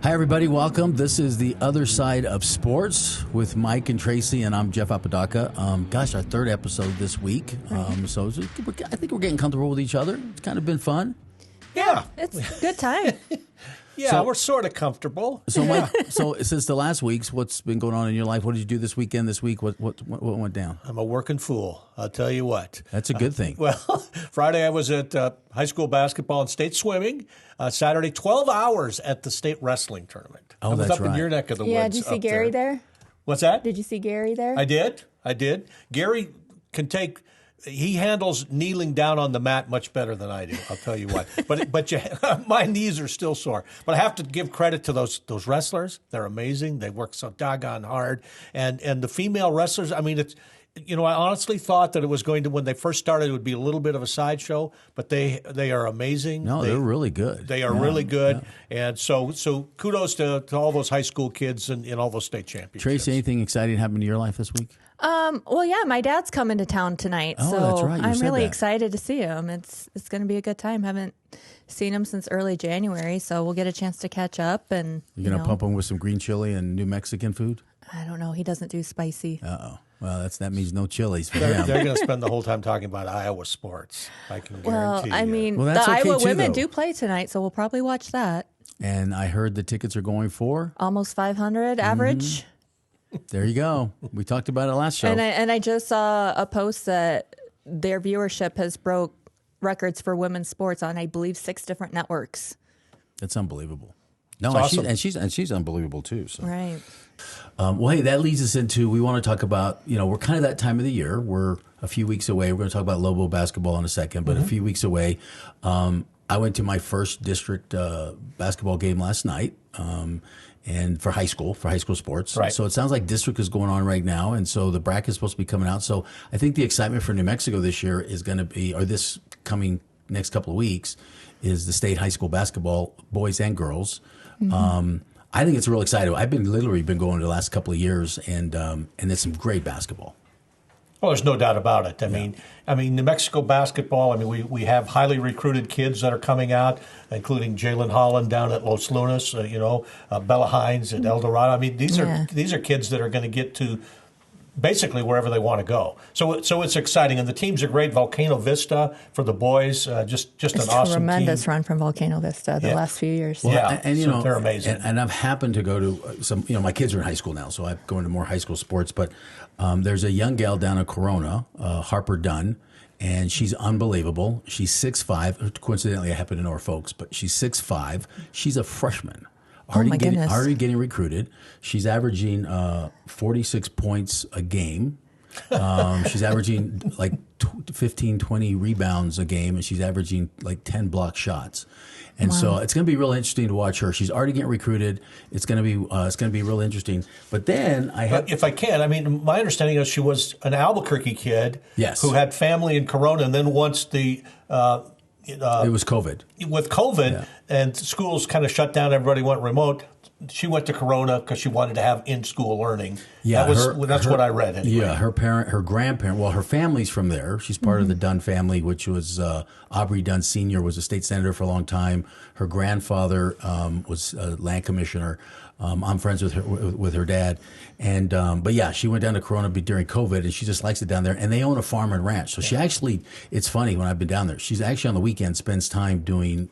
Hi, everybody. Welcome. This is The Other Side of Sports with Mike and Tracy, and I'm Jeff Apodaca. Our third episode this week. I think we're getting comfortable with each other. It's kind of been fun. Yeah. It's a good time. We're sort of comfortable. So, Mike, since the last weeks, what's been going on in your life? What did you do this weekend, this week? What went down? I'm a working fool, I'll tell you what. That's a good thing. Friday I was at high school basketball and state swimming. Saturday, 12 hours at the state wrestling tournament. Oh, I was that's up right. in your neck of the woods. Yeah, did you see Gary there? What's that? Did you see Gary there? I did. Gary he handles kneeling down on the mat much better than I do. I'll tell you what. But my knees are still sore. But I have to give credit to those wrestlers. They're amazing. They work so doggone hard. And the female wrestlers. I mean, it's. I honestly thought that it was going to, when they first started, it would be a little bit of a sideshow, but they are amazing. No, they're really good. They are really good. Yeah. And so kudos to all those high school kids in all those state championships. Tracy, anything exciting happened to your life this week? Well, yeah, my dad's coming to town tonight, Oh, so that's right. I'm really excited to see him. It's going to be a good time. Haven't seen him since early January, so we'll get a chance to catch up. And You're going to pump him with some green chili and New Mexican food? I don't know. He doesn't do spicy. Uh-oh. Well, that means no chilies for him. They're going to spend the whole time talking about Iowa sports. I can guarantee. Well, I mean, the that's okay Iowa too, women though. do play tonight, so we'll probably watch that. And I heard the tickets are going for? Almost 500 average. There you go. We talked about it last show. And I just saw a post that their viewership has broke records for women's sports on, I believe, 6 different networks. That's unbelievable. No, It's awesome. and she's unbelievable too. So. Right. Hey, that leads us into, we want to talk about, we're kind of that time of the year. We're a few weeks away. We're going to talk about Lobo basketball in a second, but a few weeks away. I went to my first district basketball game last night, and for high school sports. Right. So it sounds like district is going on right now, and so the bracket is supposed to be coming out. So I think the excitement for New Mexico this year is going to be, or this coming next couple of weeks, is the state high school basketball, boys and girls. I think it's real exciting. I've literally been going the last couple of years, and it's some great basketball. Well, there's no doubt about it. I mean, New Mexico basketball. I mean, we have highly recruited kids that are coming out, including Jalen Holland down at Los Lunas. Bella Hines at El Dorado. I mean, these are kids that are going to get to basically wherever they want to go. So it's exciting, and the teams are great. Volcano Vista for the boys, just an awesome Tremendous team. run from Volcano Vista the last few years. Well, Yeah, and so they're amazing. And I've happened to go to some. My kids are in high school now, so I go into more high school sports. But there's a young gal down in Corona, Harper Dunn, and she's unbelievable. She's 6'5". Coincidentally, I happen to know her folks, but she's 6'5". She's a freshman. Goodness. Already getting recruited. She's averaging 46 points a game. She's averaging like 15, 20 rebounds a game, and she's averaging like 10 block shots. And so it's going to be real interesting to watch her. She's already getting recruited. It's going to be real interesting. But then If I can, I mean, my understanding is she was an Albuquerque kid who had family in Corona, and then once the it was COVID. With COVID and schools kind of shut down, everybody went remote. She went to Corona because she wanted to have in-school learning. Yeah, that's what I read. Anyway. Yeah, her grandparent. Well, her family's from there. She's part of the Dunn family, which was Aubrey Dunn Sr. was a state senator for a long time. Her grandfather was a land commissioner. I'm friends with her dad, and but yeah, she went down to Corona during COVID, and she just likes it down there. And they own a farm and ranch, so she actually. It's funny when I've been down there. She's actually on the weekend spends time doing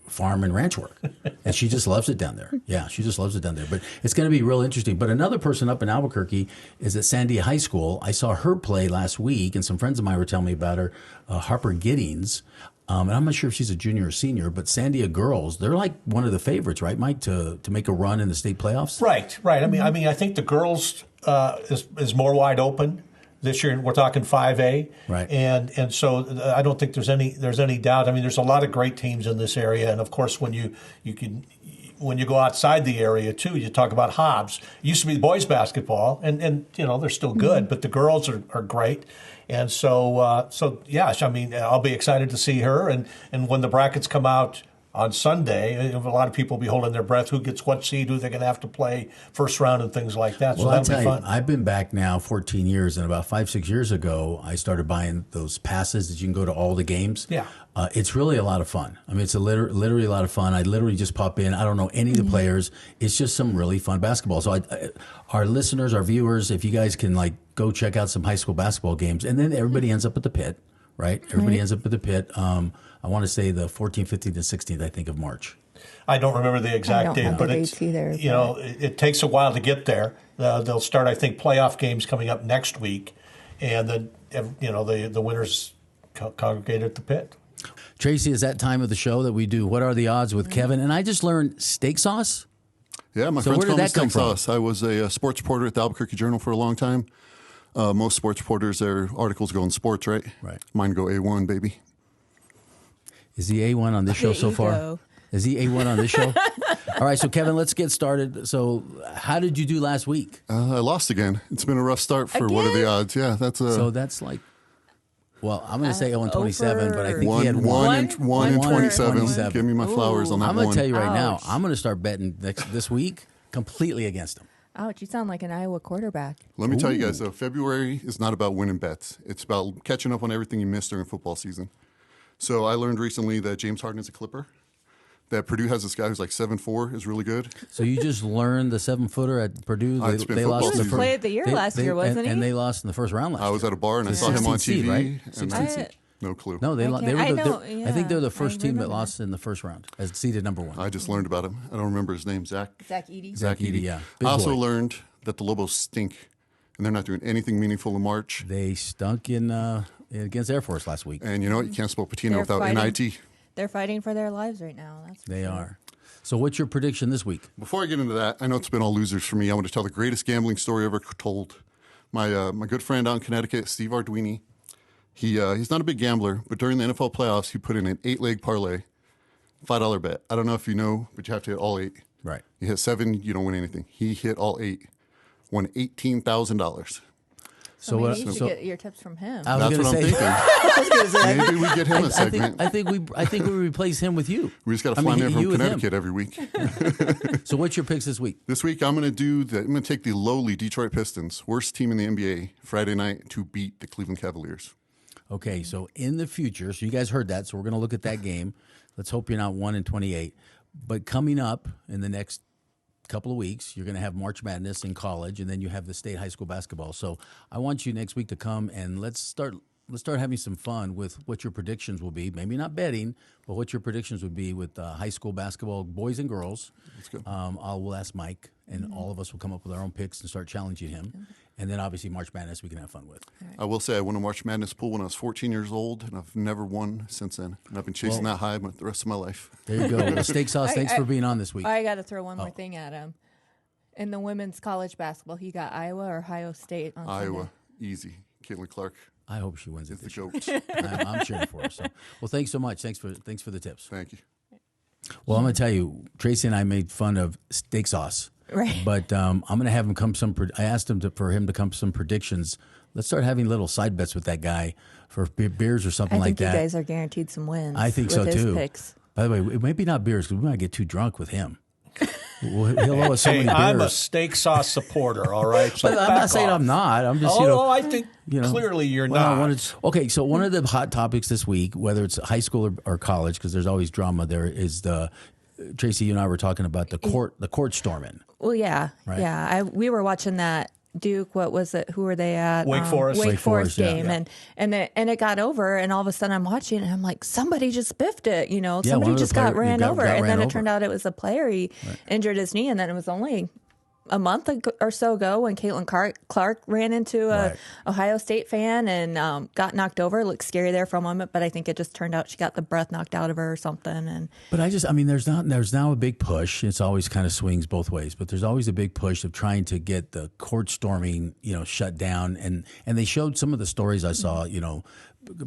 farm and ranch work, and she just loves it down there. Yeah, she just loves it down there. But it's going to be real interesting. But another person up in Albuquerque is at Sandia High School. I saw her play last week, and some friends of mine were telling me about her, Harper Giddings. And I'm not sure if she's a junior or senior, but Sandia girls, they're like one of the favorites, right, Mike, to make a run in the state playoffs? Right. I mean, I think the girls is more wide open. This year we're talking 5A, right? And so I don't think there's any doubt. I mean, there's a lot of great teams in this area, and of course, when you go outside the area too, you talk about Hobbs. It used to be boys basketball, and they're still good, but the girls are great. And so yeah, I mean, I'll be excited to see her, and when the brackets come out on Sunday. A lot of people will be holding their breath. Who gets what seed? Who they're going to have to play first round and things like that. So Well, I'll that'll tell be you, fun. I've been back now 14 years, and about 5-6 years ago, I started buying those passes that you can go to all the games. Yeah. It's really a lot of fun. I mean, it's literally a lot of fun. I literally just pop in. I don't know any of the players. It's just some really fun basketball. So our listeners, our viewers, if you guys can like go check out some high school basketball games, and then everybody ends up at the pit, right? Everybody ends up at the pit. I want to say the 14th, 15th, and 16th, I think, of March. I don't remember the exact date, but it's either, you know it takes a while to get there. They'll start, I think, playoff games coming up next week, and then the winners congregate at the pit. Tracy, is that time of the show that we do What Are the Odds with Kevin? And I just learned steak sauce. Yeah, my So friends where did call me that come steak from? sauce. I was a sports reporter at the Albuquerque Journal for a long time. Most sports reporters, their articles go in sports, right? Right. Mine go A1, baby. Is he A1 on this show so far? Ego. Is he A1 on this show? All right, so Kevin, let's get started. So how did you do last week? I lost again. It's been a rough start for What Are the Again? Odds? Yeah, that's So that's like, well, I'm going to say 0-27, over but I think he one, had one, one. and, one and 27. 27. Give me my flowers on that I'm going to one. tell you right now, Ouch. I'm going to start betting this week completely against him. Ouch, you sound like an Iowa quarterback. Let me tell you guys, though, February is not about winning bets. It's about catching up on everything you missed during football season. So I learned recently that James Harden is a Clipper, that Purdue has this guy who's like 7'4", is really good. So you just learned the 7-footer at Purdue. It's been football lost season. the He first. played the year last year, wasn't he? And they lost in the first round last I was year. at a bar and I saw him 16th on seed, TV. right? and 16th I- seed. No clue. No, they I were. know, I think they're the yeah, first I team that remember lost in the first round as seeded number one. I just learned about him. I don't remember his name. Zach Eady. Zach Eady, yeah. Big I also boy. learned that the Lobos stink, and they're not doing anything meaningful in March. They stunk in against Air Force last week. And you know what? You can't spell patina They're without fighting. NIT. They're fighting for their lives right now. That's for They sure. are. So what's your prediction this week? Before I get into that, I know it's been all losers for me. I want to tell the greatest gambling story ever told. My good friend out in Connecticut, Steve Arduini, he's not a big gambler, but during the NFL playoffs, he put in an 8-leg parlay, $5 bet. I don't know if you know, but you have to hit all 8. Right. You hit 7, you don't win anything. He hit all 8, won $18,000. So maybe you should so get your tips from him. I was That's going what to I'm say. thinking. Maybe we get him a segment. I think we replace him with you. We just got to fly him you from with him. Connecticut every week. So what's your picks this week? This week, I'm going to take the lowly Detroit Pistons, worst team in the NBA, Friday night to beat the Cleveland Cavaliers. Okay, so in the future, so you guys heard that, so we're going to look at that game. Let's hope you're not 1-28. But coming up in the next couple of weeks, you're going to have March Madness in college, and then you have the state high school basketball. So I want you next week to come and let's start having some fun with what your predictions will be. Maybe not betting, but what your predictions would be with high school basketball, boys and girls. Let's go. We'll ask Mike, and all of us will come up with our own picks and start challenging him. And then obviously March Madness we can have fun with. I will say I won a March Madness pool when I was 14 years old, and I've never won since then. And I've been chasing that high the rest of my life. There you go. Well, Steak Sauce, thanks for being on this week. I got to throw one more thing at him. In the women's college basketball, he got Iowa or Ohio State on Iowa, Sunday. easy. Caitlin Clark I hope she wins it is the this year. GOAT. I'm cheering for her. So, well, thanks so much. Thanks for the tips. Thank you. Well, I'm going to tell you, Tracy and I made fun of Steak Sauce, Right. but I'm going to have him come I asked him for him to come some predictions. Let's start having little side bets with that guy for beers or something I like think you that. guys are guaranteed some wins. I think with so his too. Picks. By the way, it maybe not beers because we might get too drunk with him. He'll owe us so Hey, many I'm a beers. steak sauce supporter, all right? So But I'm back not saying off. I'm not. I'm just, I think you know, clearly you're well, I not. wanted- okay, so one of the hot topics this week, whether it's high school or college, because there's always drama there, is the Tracy. You and I were talking about the court storming. Well, yeah, Right. yeah. We were watching that Duke. What was it? Who were they at? Wake Forest. Wake Wake Forest, Forest yeah. game, Yeah. and it got over, and all of a sudden I'm watching, and I'm like, somebody just biffed it. You know, Yeah, somebody one of the just got player- ran got over, ran and then over. it turned out it was a player. He injured his knee, and then it was only a month or so ago when Caitlin Clark ran into a Right. Ohio State fan and got knocked over. It looked scary there for a moment, but I think it just turned out she got the breath knocked out of her or something. And But there's now a big push. It's always kind of swings both ways, but there's always a big push of trying to get the court storming, shut down. And they showed some of the stories I saw.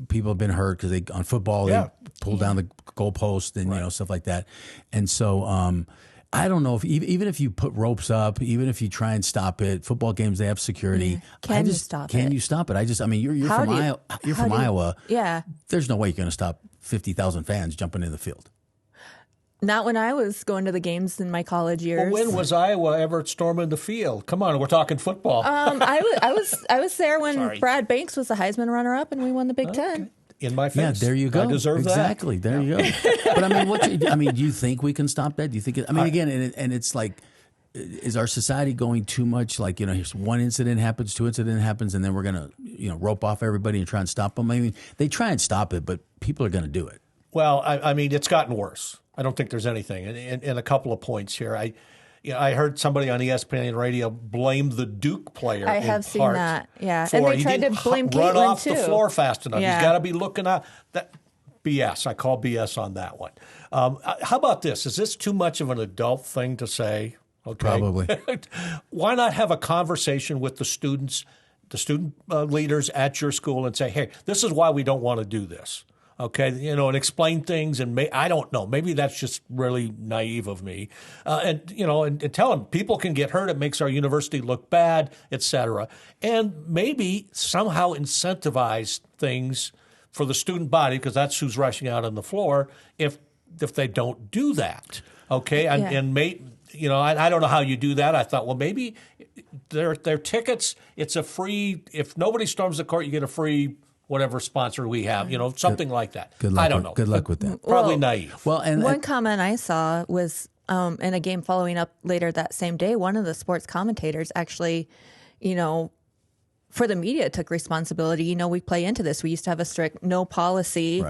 People have been hurt because on football Yeah. they pull down the goalpost and stuff like that. And so I don't know if even if you put ropes up, even if you try and stop it, football games they have security. Can you stop Can it? you stop it? You're How from do you- Iowa. You're how from do you- Iowa. Yeah. There's no way you're going to stop 50,000 fans jumping in the field. Not when I was going to the games in my college years. Well, when was Iowa ever storming the field? Come on, we're talking football. I was there when Sorry. Brad Banks was the Heisman runner-up and we won the Big Ten. In my face. Yeah, there you go. I deserve exactly. that. There you go. But I mean, do you think we can stop that? Do you think? Again, and it's like, is our society going too much? Like, here's one incident happens, two incident happens, and then we're gonna, rope off everybody and try and stop them. I mean, they try and stop it, but people are gonna do it. Well, I mean, it's gotten worse. I don't think there's anything. And a couple of points here. I heard somebody on ESPN radio blame the Duke player. I have seen that, yeah. And they tried to blame run Caitlin, off too. the floor fast enough. Yeah. He's got to be looking out. That BS. I call BS on that one. How about this? Is this too much of an adult thing to say? Okay. Probably. Why not have a conversation with the students, the student leaders at your school, and say, hey, this is why we don't want to do this. Okay, and explain things, and I don't know. Maybe that's just really naive of me, and tell them people can get hurt. It makes our university look bad, etc. And maybe somehow incentivize things for the student body, because that's who's rushing out on the floor. If they don't do that, okay, I don't know how you do that. I thought, well, maybe their tickets. It's a free. If nobody storms the court, you get a free. Whatever sponsor we have, something like that. Good luck I don't know. Good luck with that. Probably naive. Well, and one comment I saw was in a game following up later that same day, one of the sports commentators actually, for the media took responsibility. We play into this. We used to have a strict no policy,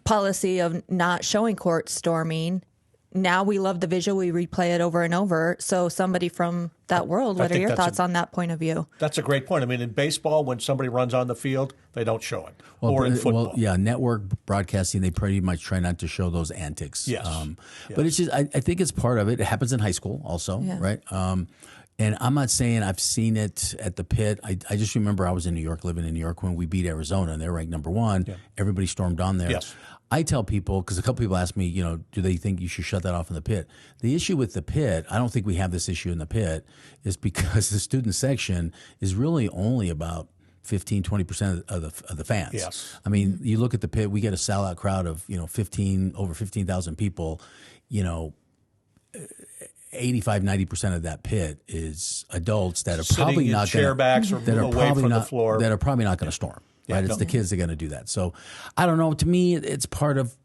policy of not showing court storming. Now we love the visual. We replay it over and over. So somebody from that world, what are your thoughts on that point of view? That's a great point. I mean, in baseball, when somebody runs on the field, they don't show it. Or in football. Well, yeah, network broadcasting, they pretty much try not to show those antics. Yes. But it's just, I think it's part of it. It happens in high school also, right? And I'm not saying I've seen it at the pit. I just remember I was in New York, living in New York, when we beat Arizona, and they were ranked number one. Yeah. Everybody stormed on there. Yes. I tell people, because a couple people ask me, do they think you should shut that off in the pit? The issue with the pit, I don't think we have this issue in the pit, is because the student section is really only about 15, 20% of the fans. Yes. I mean, you look at the pit, we get a sellout crowd of, over 15,000 people, 85, 90% of that pit is adults that are sitting probably in not chair backs or away from the floor. That are probably not going to storm. Right, it's the kids that are going to do that. So, I don't know. To me, it's part of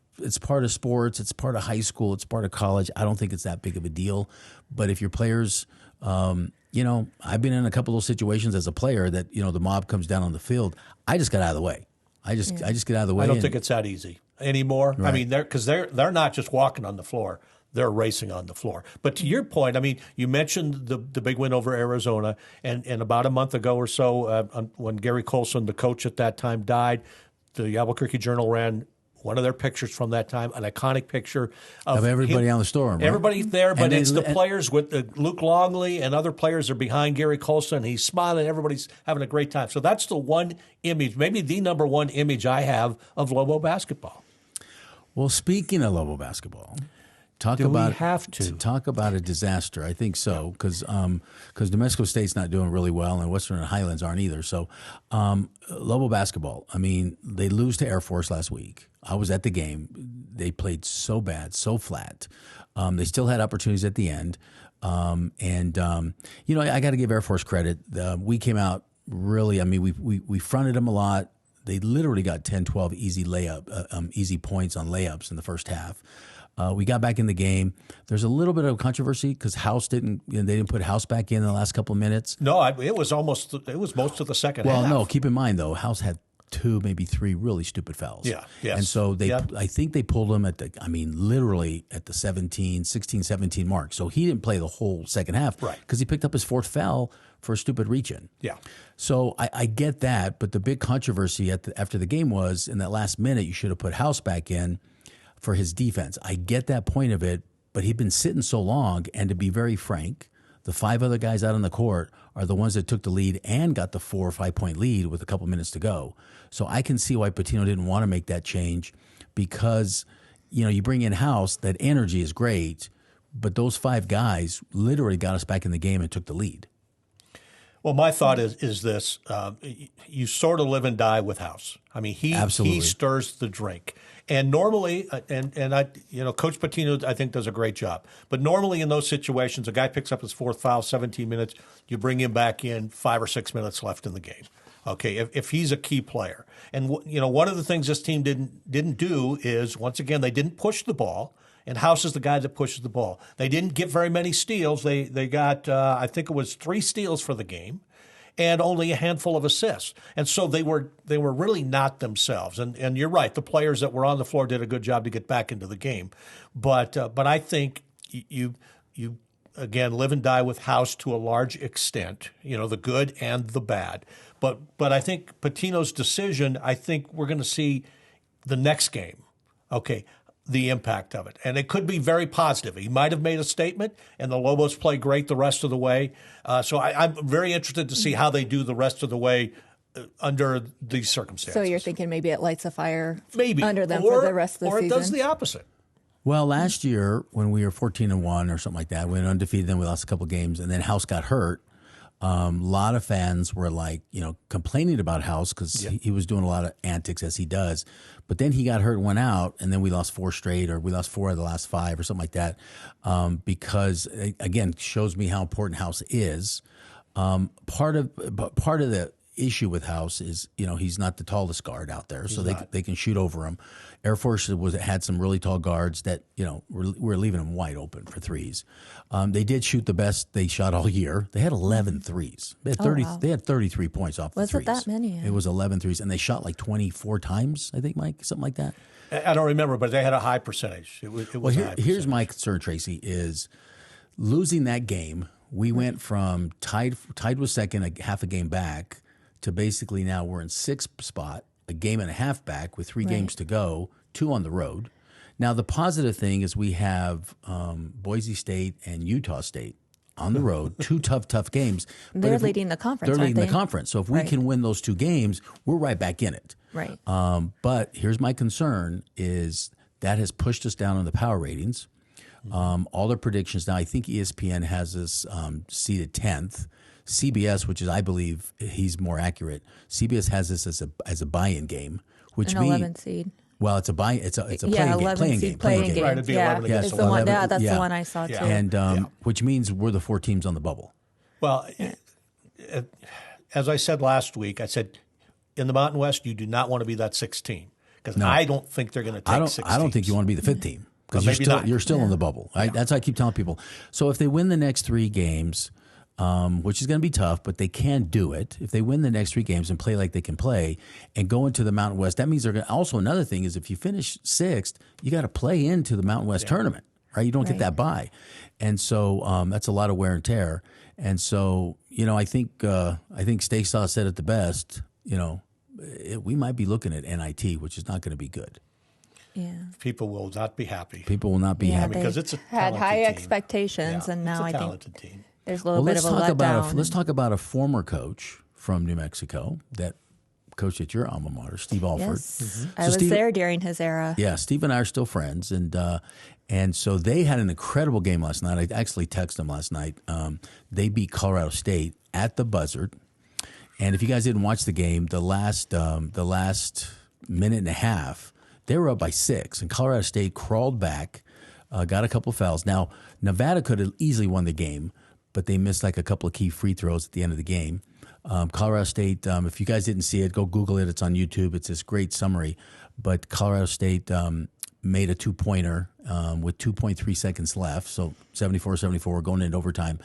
sports. It's part of high school. It's part of college. I don't think it's that big of a deal. But if your players, I've been in a couple of those situations as a player that the mob comes down on the field. I just got out of the way. I just get out of the way. I don't think it's that easy anymore. Right. I mean, they're not just walking on the floor. They're racing on the floor. But to your point, I mean, you mentioned the big win over Arizona, and about a month ago or so, when Gary Colson, the coach at that time, died, the Albuquerque Journal ran one of their pictures from that time, an iconic picture of everybody on the storm. Right? Everybody's there, but it's the players with Luke Longley and other players are behind Gary Colson. He's smiling. Everybody's having a great time. So that's the one image, maybe the number one image I have of Lobo basketball. Well, speaking of Lobo basketball, talk Do about we have to talk about a disaster. I think so, because New Mexico State's not doing really well, and Western and Highlands aren't either. So, Lobo basketball. I mean, they lose to Air Force last week. I was at the game. They played so bad, so flat. They still had opportunities at the end, I got to give Air Force credit. We came out really. I mean, we fronted them a lot. They literally got 10, 12 easy points on layups in the first half. We got back in the game. There's a little bit of controversy because House they didn't put House back in the last couple of minutes. No, it was most of the second half. Well, no, keep in mind though, House had 2, maybe 3 really stupid fouls. Yeah, yes. And so I think they pulled him literally at the 16, 17 mark. So he didn't play the whole second half. Right. Because he picked up his 4th foul for a stupid reach-in. Yeah. So I get that, but the big controversy after the game was in that last minute you should have put House back in for his defense. I get that point of it, but he'd been sitting so long, and to be very frank, the 5 other guys out on the court are the ones that took the lead and got the 4 or 5 point lead with a couple minutes to go. So I can see why Patino didn't want to make that change because, you bring in House, that energy is great, but those 5 guys literally got us back in the game and took the lead. Well, my thought is this: you sort of live and die with House. I mean, he Absolutely. stirs the drink, and normally, Coach Patino I think does a great job. But normally in those situations, a guy picks up his fourth foul, 17 minutes, you bring him back in, 5 or 6 minutes left in the game. Okay, if he's a key player, and one of the things this team didn't do is, once again, they didn't push the ball. And House is the guy that pushes the ball. They didn't get very many steals. They got, I think it was 3 steals for the game and only a handful of assists. And so they were really not themselves. And you're right, the players that were on the floor did a good job to get back into the game. But I think you again, live and die with House to a large extent, the good and the bad. But I think Patino's decision, I think we're going to see the next game, okay, the impact of it. And it could be very positive. He might have made a statement, and the Lobos play great the rest of the way. So I'm very interested to see how they do the rest of the way under these circumstances. So you're thinking maybe it lights a fire maybe under them for the rest of the or season? Or it does the opposite. Well, last year when we were 14-1 or something like that, we went undefeated. Then we lost a couple of games, and then House got hurt. A lot of fans were complaining about House because he was doing a lot of antics as he does. But then he got hurt and went out, and then we lost 4 straight, or we lost 4 of the last 5 or something like that. Because again, shows me how important House is. Part of the issue with House is, he's not the tallest guard out there, so they can shoot over him. Air Force had some really tall guards that, were leaving them wide open for threes. They did shoot the best they shot all year. They had 11 threes. They had 30. Wow. They had 33 points off the threes. Was it that many? It was 11 threes, and they shot like 24 times, I think, Mike, something like that. I don't remember, but they had a high percentage. It was a high percentage. Here's my concern, Tracy, is losing that game. We went from tied with second, half a game back, to basically now we're in 6th spot, a game and a half back with 3 games to go, 2 on the road. Now, the positive thing is we have Boise State and Utah State on the road, 2 tough games. They're leading the conference, They're leading aren't the they? conference. So if we can win those 2 games, we're right back in it. Right. But here's my concern is that has pushed us down on the power ratings. All their predictions now, I think ESPN has us seated 10th. CBS, which is, I believe, he's more accurate. CBS has this as a buy-in game, which An means 11 seed. Well, it's a playing game. 11 seed playing game. Right, it'd be 11 Yeah, against it's the one. 11, Yeah, that's yeah. the one I saw too. And which means we're the 4 teams on the bubble. Well, as I said last week, I said in the Mountain West, you do not want to be that 6th team because I don't think they're going to take 6 I don't think you want to be the 5th team because you're still in the bubble. Right? That's what I keep telling people. So if they win the next 3 games, which is going to be tough, but they can do it. If they win the next 3 games and play like they can play and go into the Mountain West, that means they're going to. Also, another thing is if you finish 6th, you got to play into the Mountain West tournament, right? You don't get that bye. And so that's a lot of wear and tear. And so, I think Staysaw said it the best, we might be looking at NIT, which is not going to be good. Yeah. People will not be happy. People will not be happy. Because it's a had talented high team. expectations, and now it's a I talented think team. there's a little bit of a letdown. Let's talk about a former coach from New Mexico that coached at your alma mater, Steve Alford. Yes, I was there during his era. Yeah, Steve and I are still friends, and so they had an incredible game last night. I actually texted them last night. They beat Colorado State at the Buzzard, and if you guys didn't watch the game, the last minute and a half, they were up by 6, and Colorado State crawled back, got a couple of fouls. Now, Nevada could have easily won the game, but they missed like a couple of key free throws at the end of the game. Colorado State, if you guys didn't see it, go Google it. It's on YouTube. It's this great summary. But Colorado State made a 2-pointer with 2.3 seconds left, so 74-74 going into overtime.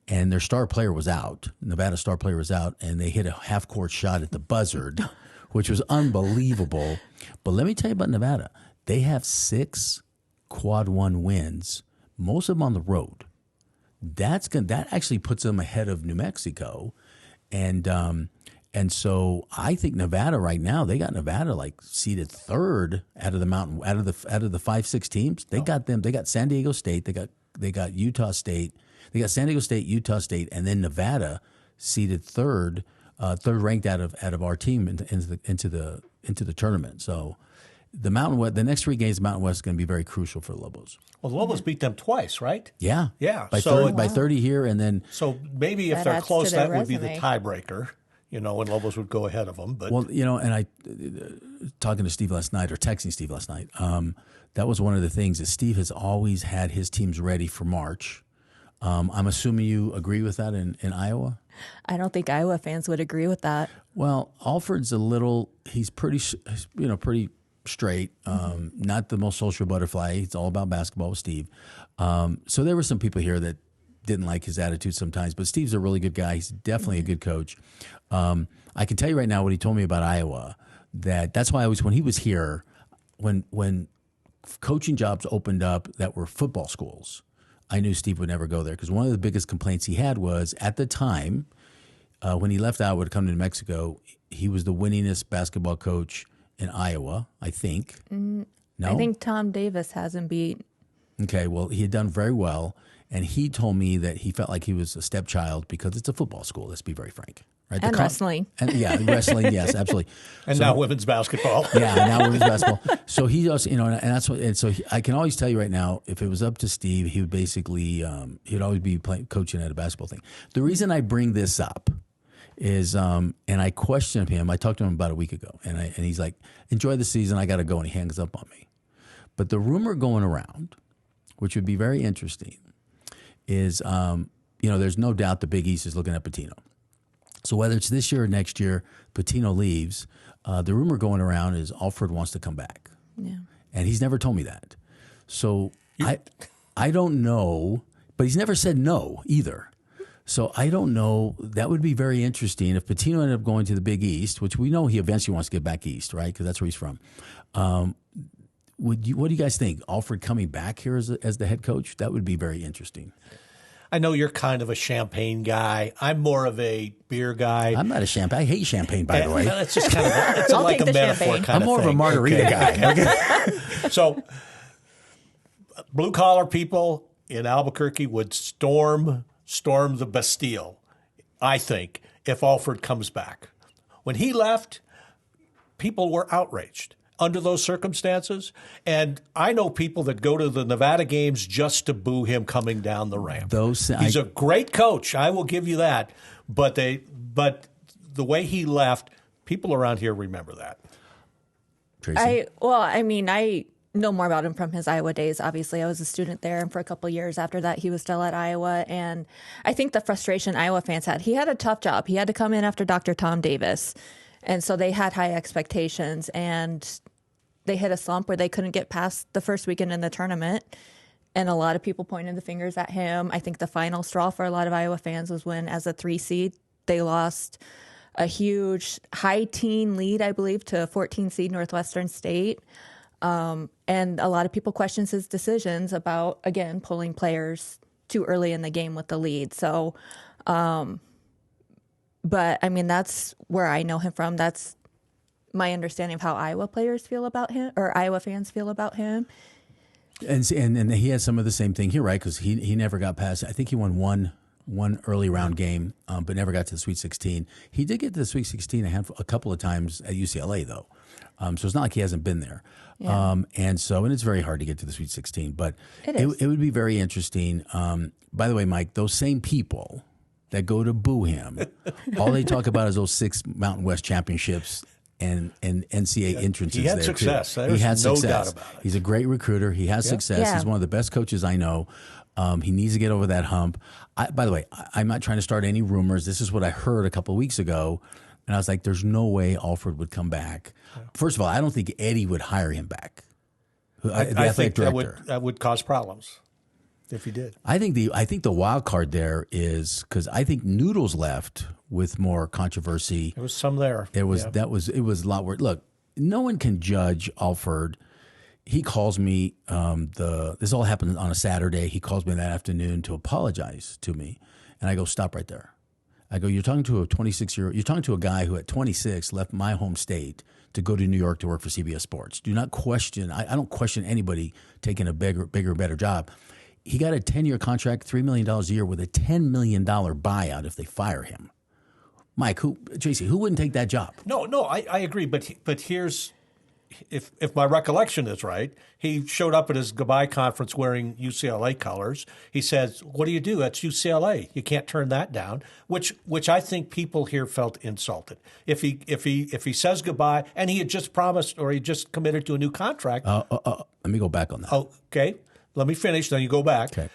And their star player was out. Nevada's star player was out, and they hit a half-court shot at the Buzzard, which was unbelievable. But let me tell you about Nevada. They have 6 quad 1 wins, most of them on the road. That actually puts them ahead of New Mexico. And so I think Nevada right now, they got Nevada like seeded 3rd out of the mountain, out of the 5-6 teams. They got them. They got San Diego State. They got Utah State. They got San Diego State, Utah State, and then Nevada seeded 3rd ranked out of our team into the tournament. So the Mountain West, the next 3 games, Mountain West is going to be very crucial for the Lobos. Well, the Lobos beat them twice, right? Yeah, Yeah. By So 30, by 30 here, and then So maybe if That they're adds close, to their that would be the resume. tiebreaker. And Lobos would go ahead of them. But well, and I talking to Steve last night or texting Steve last night. That was one of the things that Steve has always had his teams ready for March. I'm assuming you agree with that in Iowa. I don't think Iowa fans would agree with that. Well, Alford's he's pretty straight, not the most social butterfly. It's all about basketball with Steve. So there were some people here that didn't like his attitude sometimes, but Steve's a really good guy. He's definitely a good coach. I can tell you right now what he told me about Iowa, that's why when he was here, when coaching jobs opened up that were football schools, I knew Steve would never go there because one of the biggest complaints he had was at the time when he left Iowa to come to New Mexico, he was the winningest basketball coach in Iowa, I think. No? I think Tom Davis has him beat. Okay, well, he had done very well, and he told me that he felt like he was a stepchild because it's a football school, let's be very frank. Right? And wrestling. And, yeah, wrestling, yes, absolutely. and now women's basketball. Yeah, now women's basketball. So he does, and that's what. And so I can always tell you right now, if it was up to Steve, he would basically he'd always be coaching at a basketball thing. The reason I bring this up is, and I questioned him. I talked to him about a week ago, and he's like, "Enjoy the season. I got to go," and he hangs up on me. But the rumor going around, which would be very interesting, is there's no doubt the Big East is looking at Pitino. So whether it's this year or next year, Pitino leaves. The rumor going around is Alford wants to come back. Yeah. And he's never told me that. So I don't know, but he's never said no either. So I don't know. That would be very interesting if Pitino ended up going to the Big East, which we know he eventually wants to get back east, right? Because that's where he's from. What do you guys think? Alford coming back here as the head coach? That would be very interesting. I know you're kind of a champagne guy. I'm more of a beer guy. I'm not a champagne. I hate champagne, by the way. It's just kind of I'll like take a the metaphor champagne. kind I'm of more thing. of a margarita guy. Okay. So blue collar people in Albuquerque would storm the Bastille, I think, if Alford comes back. When he left, people were outraged under those circumstances. And I know people that go to the Nevada games just to boo him coming down the ramp. He's a great coach. I will give you that. But the way he left, people around here remember that. Tracy? I know more about him from his Iowa days. Obviously, I was a student there, and for a couple of years after that, he was still at Iowa. And I think the frustration Iowa fans had, he had a tough job. He had to come in after Dr. Tom Davis. And so they had high expectations, and they hit a slump where they couldn't get past the first weekend in the tournament. And a lot of people pointed the fingers at him. I think the final straw for a lot of Iowa fans was when, as a 3 seed, they lost a huge high teen lead, I believe, to 14 seed Northwestern State. And a lot of people questioned his decisions about, again, pulling players too early in the game with the lead. So, but I mean, that's where I know him from. That's my understanding of how Iowa players feel about him, or Iowa fans feel about him. And he has some of the same thing here, right? Because he never got past. I think he won one early round game, but never got to the Sweet 16. He did get to the Sweet 16 a couple of times at UCLA, though. So it's not like he hasn't been there. Yeah. And it's very hard to get to the Sweet 16. But it would be very interesting. By the way, Mike, those same people that go to boo him, all they talk about is those 6 Mountain West championships and NCAA entrances. He had there success. Too. There's He had no success. doubt about it. He's a great recruiter. He has success. Yeah. He's one of the best coaches I know. He needs to get over that hump. By the way, I'm not trying to start any rumors. This is what I heard a couple of weeks ago, and I was like, "There's no way Alford would come back." Yeah. First of all, I don't think Eddie would hire him back. I think that would cause problems if he did. I think the wild card there is because I think Noodles left with more controversy. There was some there. It was a lot worse. Look, no one can judge Alford. He calls me. This all happened on a Saturday. He calls me that afternoon to apologize to me, and I go, "Stop right there." I go, "You're talking to a 26-year-old. You're talking to a guy who at 26 left my home state to go to New York to work for CBS Sports. Do not question. I don't question anybody taking a bigger, better job. He got a 10-year contract, $3 million a year, with a $10 million buyout if they fire him. Mike, JC, who wouldn't take that job? No, I agree. But here's if my recollection is right, he showed up at his goodbye conference wearing UCLA colors. He says, "What do you do? That's UCLA. You can't turn that down." Which I think people here felt insulted. If he says goodbye, and he had just promised or he just committed to a new contract. Let me go back on that. Okay. Let me finish, then you go back. Okay.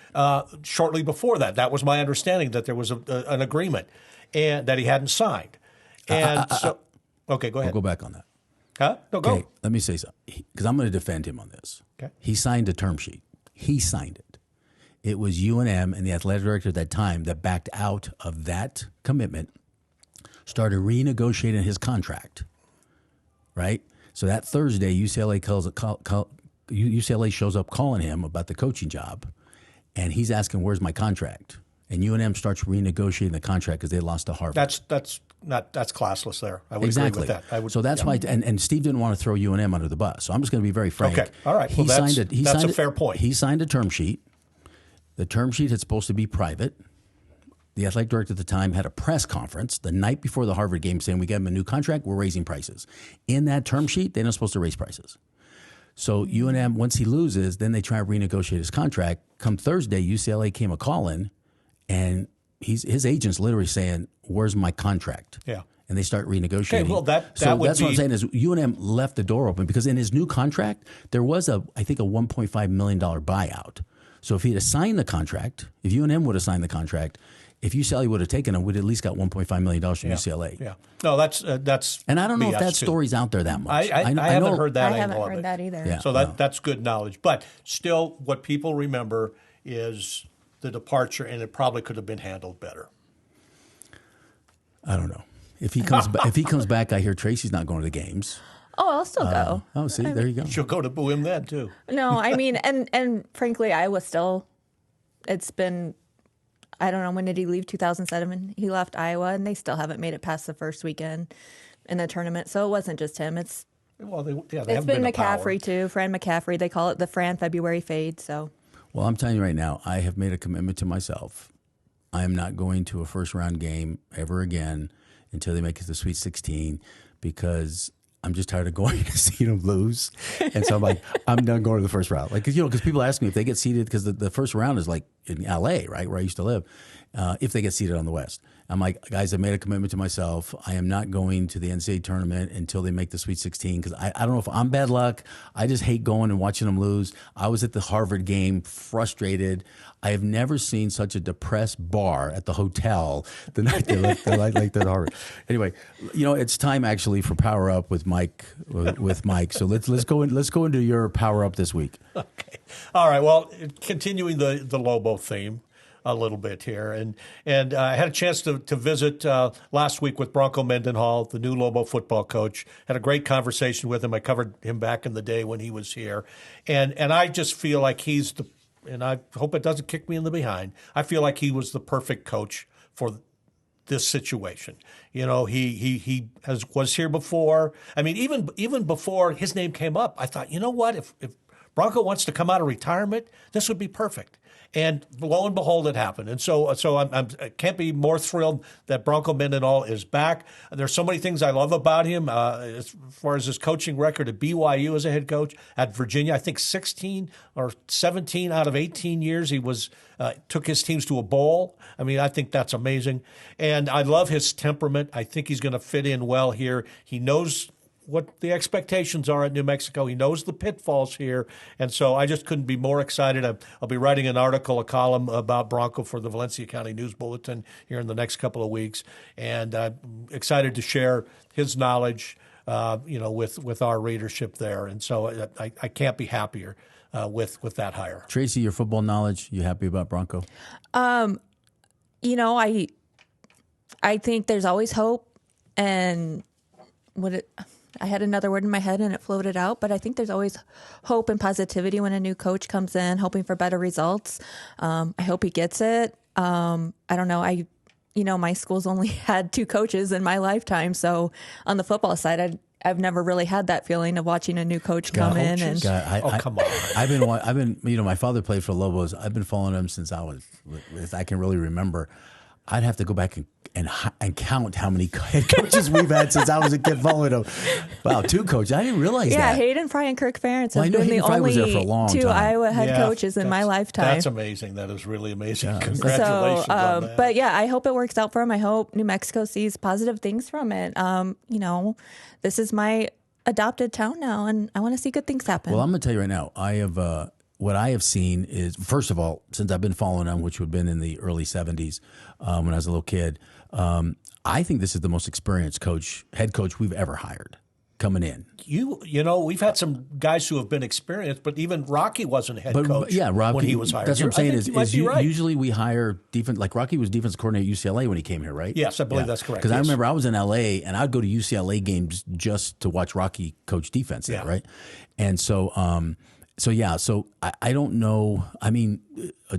Shortly before that was my understanding that there was an agreement and that he hadn't signed. And okay, go ahead. I'll go back on that. Huh? No, go. Okay, let me say something, because I'm going to defend him on this. Okay. He signed a term sheet. He signed it. It was UNM and the athletic director at that time that backed out of that commitment, started renegotiating his contract, right? So that Thursday, UCLA shows up calling him about the coaching job, and he's asking, "Where's my contract?" And UNM starts renegotiating the contract because they lost to Harvard. That's classless there. I would Exactly. agree with that. So that's why, and Steve didn't want to throw UNM under the bus. So I'm just going to be very frank. Okay. All right. Well, that's a fair point. He signed a term sheet. The term sheet is supposed to be private. The athletic director at the time had a press conference the night before the Harvard game saying, "We got him a new contract. We're raising prices." In that term sheet, they're not supposed to raise prices. So UNM, once he loses, then they try to renegotiate his contract. Come Thursday, UCLA came a call-in, and his agent's literally saying, "Where's my contract?" Yeah. And they start renegotiating. Okay, well, that so would that's what I'm saying is UNM left the door open because in his new contract, there was I think a $1.5 million buyout. So if he had signed the contract, if UNM would have signed the contract, if UCLA would have taken him, we'd at least got $1.5 million from UCLA. Yeah. No, that's and I don't know if that too. story's out there that much. I haven't heard that I haven't angle of heard it. that either. Yeah. So that's good knowledge. But still, what people remember is the departure, and it probably could have been handled better. I don't know. If he comes back, I hear Tracy's not going to the games. Oh, I'll still go. Oh, see, there you go. She'll go to boo him then too. No, I mean, and frankly, Iowa still. It's been, I don't know, when did he leave? 2007. He left Iowa, and they still haven't made it past the first weekend in the tournament. So it wasn't just him. It's it's been McCaffrey too, Fran McCaffrey. They call it the Fran February fade. So. Well, I'm telling you right now, I have made a commitment to myself. I am not going to a first-round game ever again until they make it to the Sweet 16 because I'm just tired of going to see them lose. And so I'm like, I'm done going to the first round. Like, because people ask me if they get seeded, because the first round is like in L.A., right, where I used to live, if they get seeded on the West. I'm like, guys, I made a commitment to myself. I am not going to the NCAA tournament until they make the Sweet 16 because I don't know if I'm bad luck. I just hate going and watching them lose. I was at the Harvard game, frustrated. I have never seen such a depressed bar at the hotel the night they like that Harvard. Anyway, it's time actually for Power Up with Mike. So let's go into your Power Up this week. Okay. All right. Well, continuing the Lobo theme a little bit here. And I had a chance to visit last week with Bronco Mendenhall, the new Lobo football coach. Had a great conversation with him. I covered him back in the day when he was here. And I just feel like and I hope it doesn't kick me in the behind, I feel like he was the perfect coach for this situation. He was here before. I mean, even before his name came up, I thought, you know what, if Bronco wants to come out of retirement, this would be perfect. And lo and behold, it happened. And so I can't be more thrilled that Bronco Mendenhall is back. There's so many things I love about him as far as his coaching record at BYU as a head coach, at Virginia. I think 16 or 17 out of 18 years he took his teams to a bowl. I mean, I think that's amazing. And I love his temperament. I think he's going to fit in well here. He knows what the expectations are at New Mexico. He knows the pitfalls here. And so I just couldn't be more excited. I'll be writing an article, a column about Bronco for the Valencia County News Bulletin here in the next couple of weeks. And I'm excited to share his knowledge, with our readership there. And so I can't be happier with that hire. Tracy, your football knowledge, you happy about Bronco? I think there's always hope. And I had another word in my head and it floated out, but I think there's always hope and positivity when a new coach comes in, hoping for better results. I hope he gets it. I don't know. My school's only had 2 coaches in my lifetime. So on the football side, I've never really had that feeling of watching a new coach come in. And come on. I've been, my father played for Lobos. I've been following him since I can really remember. I'd have to go back and count how many head coaches we've had since I was a kid following them. Wow, 2 coaches. I didn't realize that. Yeah, Hayden Fry and Kirk Ferentz Well, I have know been the Hayden Fry was there for a only long 2 time. Iowa head coaches in my lifetime. That's amazing. That is really amazing. Congratulations So, on that. but yeah, I hope it works out for him. I hope New Mexico sees positive things from it. You know, this is my adopted town now, and I want to see good things happen. Well, I'm going to tell you right now, I have what I have seen is, first of all, since I've been following them, which would have been in the early 70s when I was a little kid, I think this is the most experienced head coach we've ever hired coming in. You know, we've had some guys who have been experienced, but even Rocky wasn't head coach Rocky, when he was hired. That's what I'm saying is right. usually we hire defense, like Rocky was defensive coordinator at UCLA when he came here, right? Yes, I believe that's correct. Because I yes. remember I was in LA and I'd go to UCLA games just to watch Rocky coach defense there, right? And so, I don't know. I mean,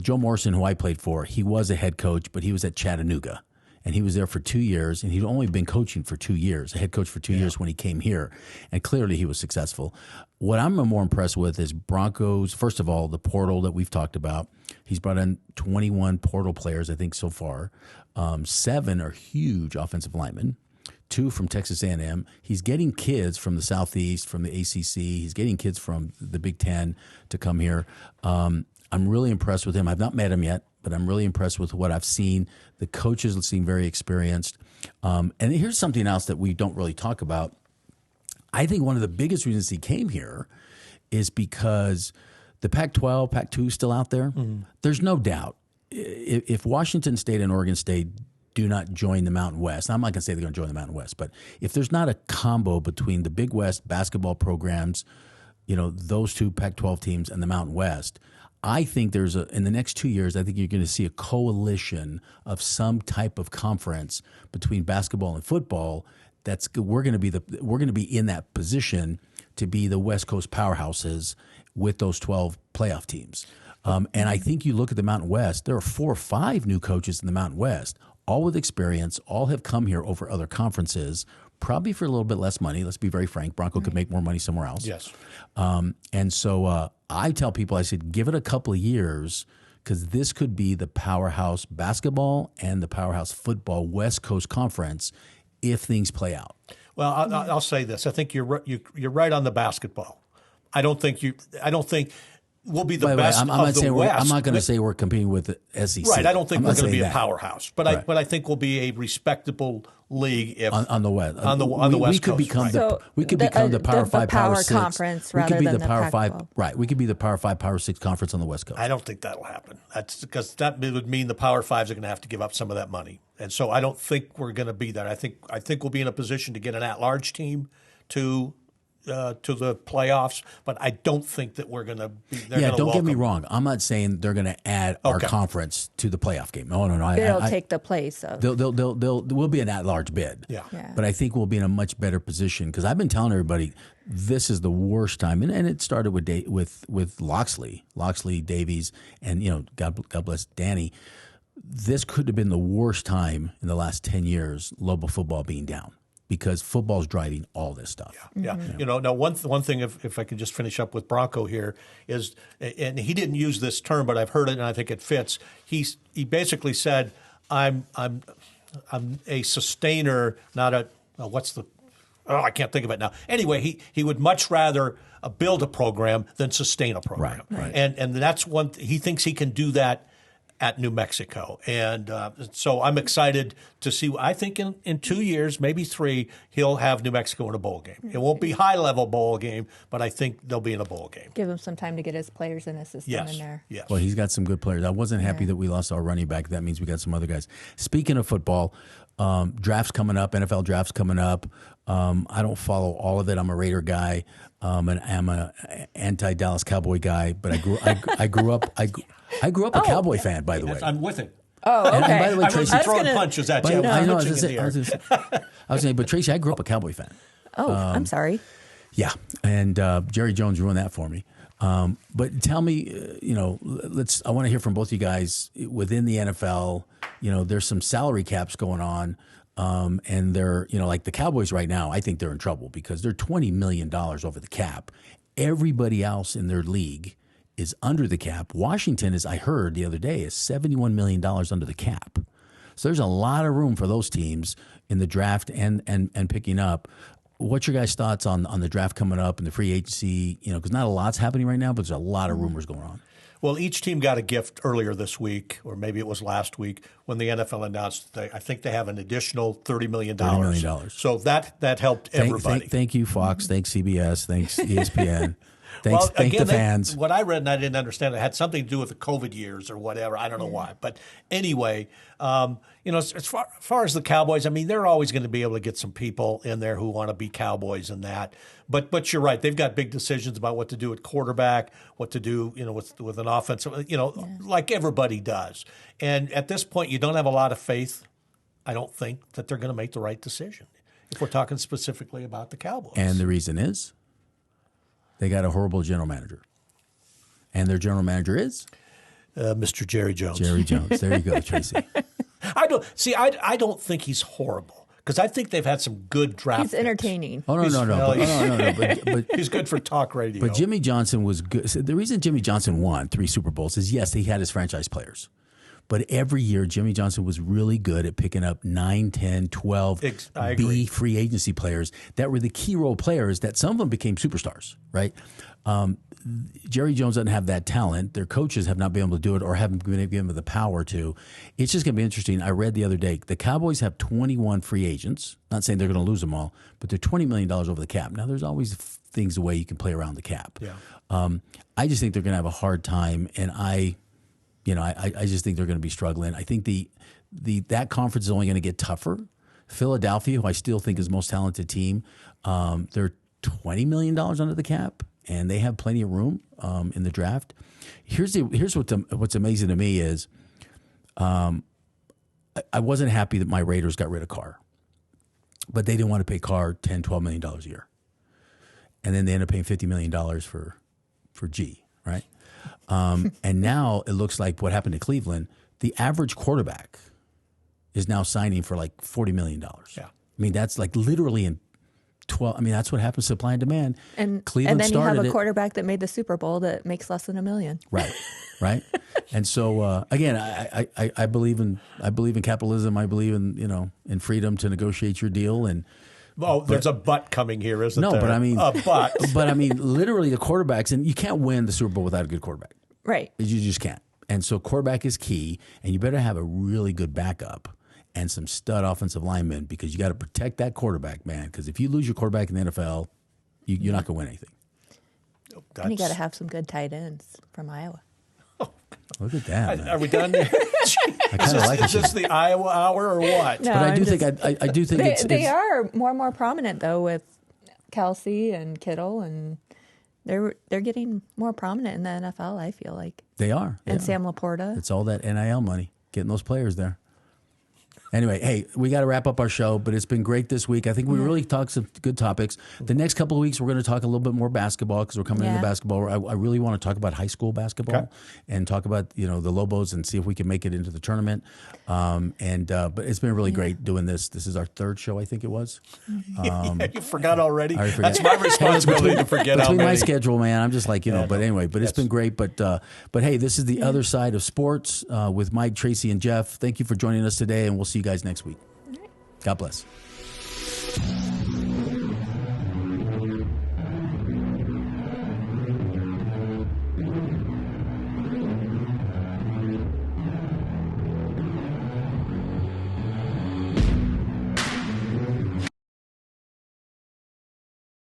Joe Morrison, who I played for, he was a head coach, but he was at Chattanooga. And he was there for 2 years, and he'd only been coaching for 2 years, a head coach for 2 years when he came here. And clearly he was successful. What I'm more impressed with is Broncos, first of all, the portal that we've talked about. He's brought in 21 portal players, I think, so far. 7 are huge offensive linemen. 2 from Texas A&M. He's getting kids from the Southeast, from the ACC. He's getting kids from the Big Ten to come here. I'm really impressed with him. I've not met him yet, but I'm really impressed with what I've seen. The coaches seem very experienced. And here's something else that we don't really talk about. I think one of the biggest reasons he came here is because the Pac-12, Pac-2 is still out there. Mm-hmm. There's no doubt. If Washington State and Oregon State do not join the Mountain West, I'm not going to say they're going to join the Mountain West, but if there's not a combo between the Big West basketball programs, you know, those 2 Pac-12 teams and the Mountain West, I think in the next 2 years, I think you're going to see a coalition of some type of conference between basketball and football. We're going to be in that position to be the West Coast powerhouses with those 12 playoff teams. And I think you look at the Mountain West, there are 4 or 5 new coaches in the Mountain West, all with experience, all have come here over other conferences, probably for a little bit less money. Let's be very frank. Bronco could make more money somewhere else. Yes. And so I tell people, I said, give it a couple of years because this could be the powerhouse basketball and the powerhouse football West Coast Conference if things play out. Well, I'll say this. I think you're right on the basketball. I don't think we'll be the best I'm not of the saying West. I'm not going to say we're competing with the SEC. Right. I don't think we're going to be that. a powerhouse, but I think we'll be a respectable league if on the West. On the West Coast. We could become the Power 5, Power 6 conference we rather could be than the Power Pac-12. 5. Right. We could be the Power 5, Power 6 conference on the West Coast. I don't think that'll happen. That's because that would mean the Power 5s are going to have to give up some of that money, and so I don't think we're going to be there. I think we'll be in a position to get an at-large team to the playoffs, but I don't think that we're going to be. Don't get me wrong. I'm not saying they're going to add our conference to the playoff game. No. It'll take the place of. We'll be an at-large bid. Yeah. But I think we'll be in a much better position because I've been telling everybody this is the worst time, and it started with Loxley, Davies, and God bless Danny. This could have been the worst time in the last 10 years, Lobo football being down. Because football's driving all this stuff. Yeah. Mm-hmm. Now one thing, if I could just finish up with Bronco here, is, and he didn't use this term, but I've heard it and I think it fits. He basically said, "I'm a sustainer, not a I can't think of it now." Anyway, he would much rather build a program than sustain a program, right. And that's one. He thinks he can do that at New Mexico. And so I'm excited to see. I think in 2 years, maybe 3, he'll have New Mexico in a bowl game. It won't be high-level bowl game, but I think they'll be in a bowl game. Give him some time to get his players in his system in there. Yes. Well, he's got some good players. I wasn't happy that we lost our running back. That means we got some other guys. Speaking of football, drafts coming up, NFL drafts coming up. I don't follow all of it. I'm a Raider guy, and I'm an anti-Dallas Cowboy guy. But I grew up a Cowboy fan, by the way. I'm with him. Oh, okay. And by the way, Tracy, I was throwing punches at you. I was saying, but Tracy, I grew up a Cowboy fan. Oh, I'm sorry. Yeah, and Jerry Jones ruined that for me. But tell me, I want to hear from both you guys within the NFL. There's some salary caps going on, and they're, like the Cowboys right now. I think they're in trouble because they're $20 million over the cap. Everybody else in their league is under the cap. Washington, as I heard the other day, is $71 million under the cap. So there's a lot of room for those teams in the draft and picking up. What's your guys' thoughts on the draft coming up and the free agency? Because not a lot's happening right now, but there's a lot of rumors going on. Well, each team got a gift earlier this week, or maybe it was last week, when the NFL announced I think they have an additional $30 million. $30 million. So that helped everybody. Thank you, Fox. Thanks, CBS. Thanks, ESPN. Thank the fans. What I read, and I didn't understand, it had something to do with the COVID years or whatever. I don't know why. But anyway, as far as the Cowboys, I mean, they're always going to be able to get some people in there who want to be Cowboys and that. But you're right. They've got big decisions about what to do at quarterback, what to do, with an offense, like everybody does. And at this point, you don't have a lot of faith, I don't think, that they're going to make the right decision if we're talking specifically about the Cowboys. And the reason is they got a horrible general manager. And their general manager is? Mr. Jerry Jones. Jerry Jones. There you go, Tracy. I don't think he's horrible because I think they've had some good draft He's picks. entertaining. Oh, no. But he's good for talk radio. But Jimmy Johnson was good. So the reason Jimmy Johnson won 3 Super Bowls is, yes, he had his franchise players. But every year, Jimmy Johnson was really good at picking up 9, 10, 12 B free agency players that were the key role players that some of them became superstars, right? Jerry Jones doesn't have that talent. Their coaches have not been able to do it or haven't been given the power to. It's just going to be interesting. I read the other day, the Cowboys have 21 free agents. Not saying they're going to lose them all, but they're $20 million over the cap. Now, there's always things the way you can play around the cap. Yeah. I just think they're going to have a hard time, and I just think they're going to be struggling. I think that conference is only going to get tougher. Philadelphia, who I still think is the most talented team, they're $20 million under the cap, and they have plenty of room in the draft. Here's what's amazing to me is I wasn't happy that my Raiders got rid of Carr, but they didn't want to pay Carr $10, $12 million a year. And then they ended up paying $50 million for G, right? And now it looks like what happened to Cleveland, the average quarterback is now signing for like $40 million. Yeah. I mean, that's like literally in 12. I mean, that's what happens, supply and demand. And Cleveland then you have a started quarterback that made the Super Bowl that makes less than $1 million. Right. And so again, I believe in capitalism. I believe in freedom to negotiate your deal. And there's a but coming here, isn't there? No, but I mean a but. But I mean, literally the quarterbacks, and you can't win the Super Bowl without a good quarterback. Right. You just can't. And so quarterback is key, and you better have a really good backup and some stud offensive linemen because you got to protect that quarterback, man. Because if you lose your quarterback in the NFL, you're not going to win anything. And you got to have some good tight ends from Iowa. Look at that. Man. Are we done? I kind of like it. Is this the Iowa hour or what? No, But I do think they are more and more prominent though with Kelsey and Kittle, and they're getting more prominent in the NFL. I feel like they are. and Sam Laporta. It's all that NIL money, getting those players there. Anyway, hey, we got to wrap up our show, but it's been great this week. I think we really talked some good topics. The next couple of weeks, we're going to talk a little bit more basketball because we're coming into basketball. I really want to talk about high school basketball and talk about the Lobos and see if we can make it into the tournament. But it's been really great doing this. This is our 3rd show, I think it was. You forgot already? I forget. That's my responsibility to forget how between many. my schedule, man. I'm just like, but anyway, but it's been great. But hey, this is the other side of sports with Mike, Tracy, and Jeff. Thank you for joining us today, and we'll see you guys next week. God bless.